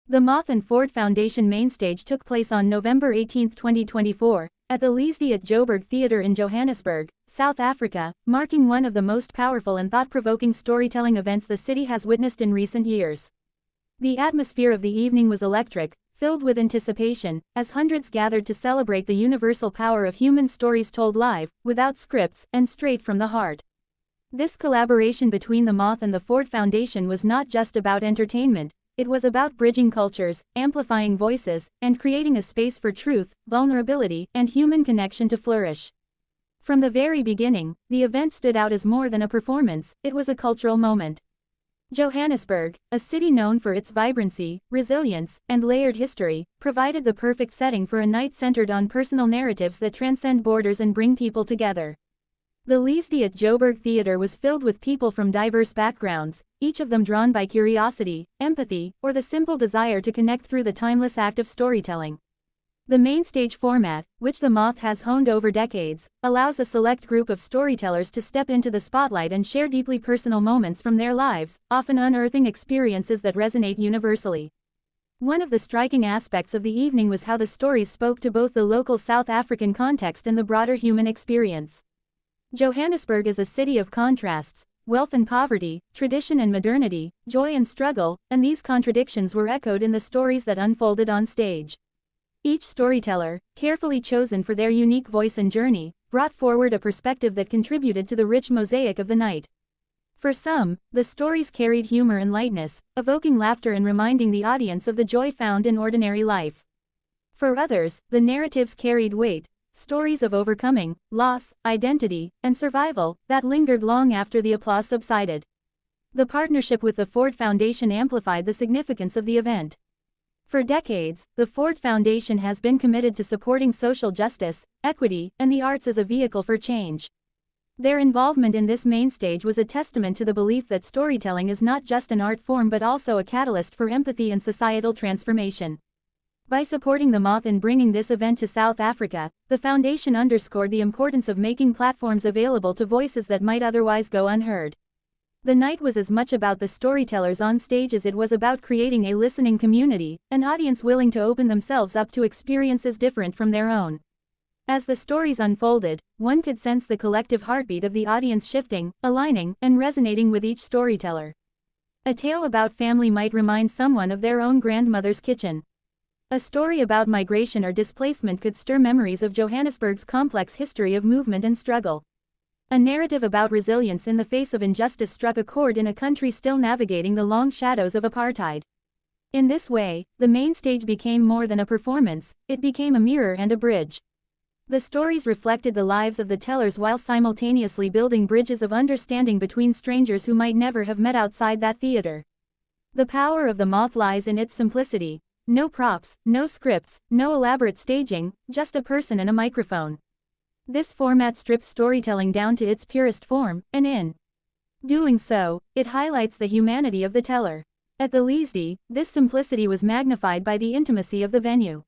The Moth and Ford Foundation Mainstage took place on November 18, 2024, at the Lesedi at Joburg Theatre in Johannesburg, South Africa, marking one of the most powerful and thought-provoking storytelling events the city has witnessed in recent years. The atmosphere of the evening was electric, filled with anticipation, as hundreds gathered to celebrate the universal power of human stories told live, without scripts, and straight from the heart. This collaboration between the Moth and the Ford Foundation was not just about entertainment. It was about bridging cultures, amplifying voices, and creating a space for truth, vulnerability, and human connection to flourish. From the very beginning, the event stood out as more than a performance, it was a cultural moment. Johannesburg, a city known for its vibrancy, resilience, and layered history, provided the perfect setting for a night centered on personal narratives that transcend borders and bring people together. The Lesedi at Joburg Theatre was filled with people from diverse backgrounds, each of them drawn by curiosity, empathy, or the simple desire to connect through the timeless act of storytelling. The Mainstage format, which the Moth has honed over decades, allows a select group of storytellers to step into the spotlight and share deeply personal moments from their lives, often unearthing experiences that resonate universally. One of the striking aspects of the evening was how the stories spoke to both the local South African context and the broader human experience. Johannesburg is a city of contrasts, wealth and poverty, tradition and modernity, joy and struggle, and these contradictions were echoed in the stories that unfolded on stage. Each storyteller, carefully chosen for their unique voice and journey, brought forward a perspective that contributed to the rich mosaic of the night. For some, the stories carried humor and lightness, evoking laughter and reminding the audience of the joy found in ordinary life. For others, the narratives carried weight, stories of overcoming, loss, identity, and survival, that lingered long after the applause subsided. The partnership with the Ford Foundation amplified the significance of the event. For decades, the Ford Foundation has been committed to supporting social justice, equity, and the arts as a vehicle for change. Their involvement in this Mainstage was a testament to the belief that storytelling is not just an art form but also a catalyst for empathy and societal transformation. By supporting the Moth in bringing this event to South Africa, the foundation underscored the importance of making platforms available to voices that might otherwise go unheard. The night was as much about the storytellers on stage as it was about creating a listening community, an audience willing to open themselves up to experiences different from their own. As the stories unfolded, one could sense the collective heartbeat of the audience shifting, aligning, and resonating with each storyteller. A tale about family might remind someone of their own grandmother's kitchen. A story about migration or displacement could stir memories of Johannesburg's complex history of movement and struggle. A narrative about resilience in the face of injustice struck a chord in a country still navigating the long shadows of apartheid. In this way, the Mainstage became more than a performance, it became a mirror and a bridge. The stories reflected the lives of the tellers while simultaneously building bridges of understanding between strangers who might never have met outside that theater. The power of the Moth lies in its simplicity. No props, no scripts, no elaborate staging, just a person and a microphone. This format strips storytelling down to its purest form, and in doing so, it highlights the humanity of the teller. At the Lesedi, this simplicity was magnified by the intimacy of the venue.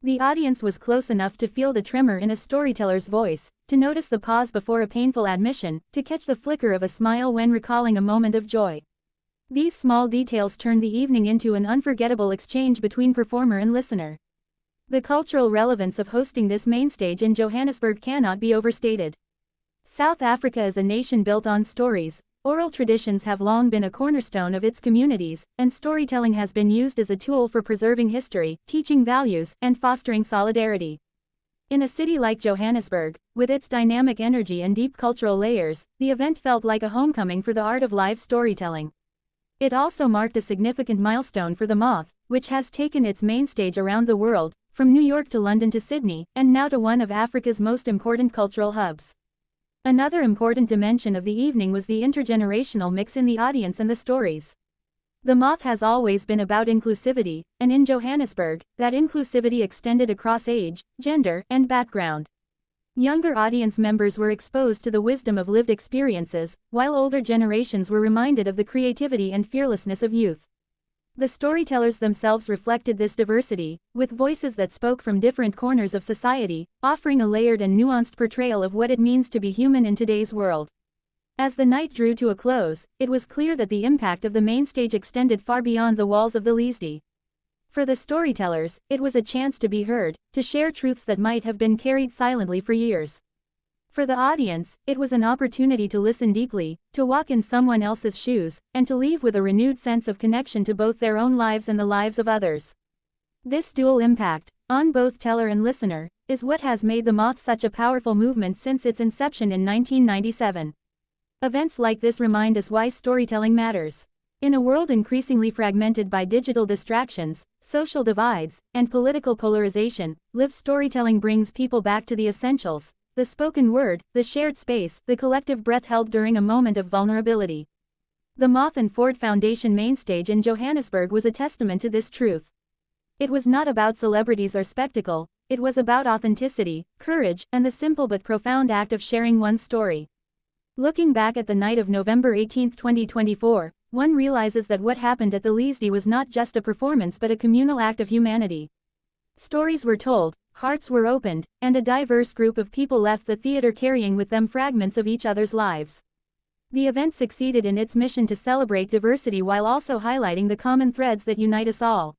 The audience was close enough to feel the tremor in a storyteller's voice, to notice the pause before a painful admission, to catch the flicker of a smile when recalling a moment of joy. These small details turned the evening into an unforgettable exchange between performer and listener. The cultural relevance of hosting this Mainstage in Johannesburg cannot be overstated. South Africa is a nation built on stories. Oral traditions have long been a cornerstone of its communities, and storytelling has been used as a tool for preserving history, teaching values, and fostering solidarity. In a city like Johannesburg, with its dynamic energy and deep cultural layers, the event felt like a homecoming for the art of live storytelling. It also marked a significant milestone for the Moth, which has taken its Mainstage around the world, from New York to London to Sydney, and now to one of Africa's most important cultural hubs. Another important dimension of the evening was the intergenerational mix in the audience and the stories. The Moth has always been about inclusivity, and in Johannesburg, that inclusivity extended across age, gender, and background. Younger audience members were exposed to the wisdom of lived experiences, while older generations were reminded of the creativity and fearlessness of youth. The storytellers themselves reflected this diversity, with voices that spoke from different corners of society, offering a layered and nuanced portrayal of what it means to be human in today's world. As the night drew to a close, it was clear that the impact of the Mainstage extended far beyond the walls of the Lesedi. For the storytellers, it was a chance to be heard, to share truths that might have been carried silently for years. For the audience, it was an opportunity to listen deeply, to walk in someone else's shoes, and to leave with a renewed sense of connection to both their own lives and the lives of others. This dual impact, on both teller and listener, is what has made the Moth such a powerful movement since its inception in 1997. Events like this remind us why storytelling matters. In a world increasingly fragmented by digital distractions, social divides, and political polarization, live storytelling brings people back to the essentials: the spoken word, the shared space, the collective breath held during a moment of vulnerability. The Moth and Ford Foundation Mainstage in Johannesburg was a testament to this truth. It was not about celebrities or spectacle, it was about authenticity, courage, and the simple but profound act of sharing one's story. Looking back at the night of November 18, 2024, one realizes that what happened at the Lesedi was not just a performance but a communal act of humanity. Stories were told, hearts were opened, and a diverse group of people left the theater carrying with them fragments of each other's lives. The event succeeded in its mission to celebrate diversity while also highlighting the common threads that unite us all.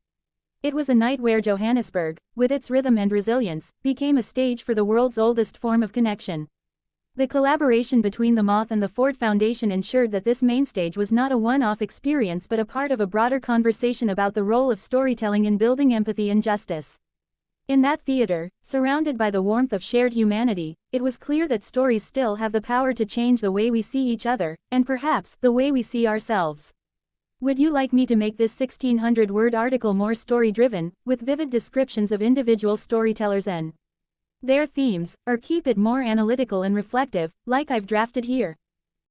It was a night where Johannesburg, with its rhythm and resilience, became a stage for the world's oldest form of connection. The collaboration between the Moth and the Ford Foundation ensured that this Mainstage was not a one-off experience but a part of a broader conversation about the role of storytelling in building empathy and justice. In that theater, surrounded by the warmth of shared humanity, it was clear that stories still have the power to change the way we see each other, and perhaps, the way we see ourselves. Would you like me to make this 1,600-word article more story-driven, with vivid descriptions of individual storytellers and their themes, or keep it more analytical and reflective, like I've drafted here?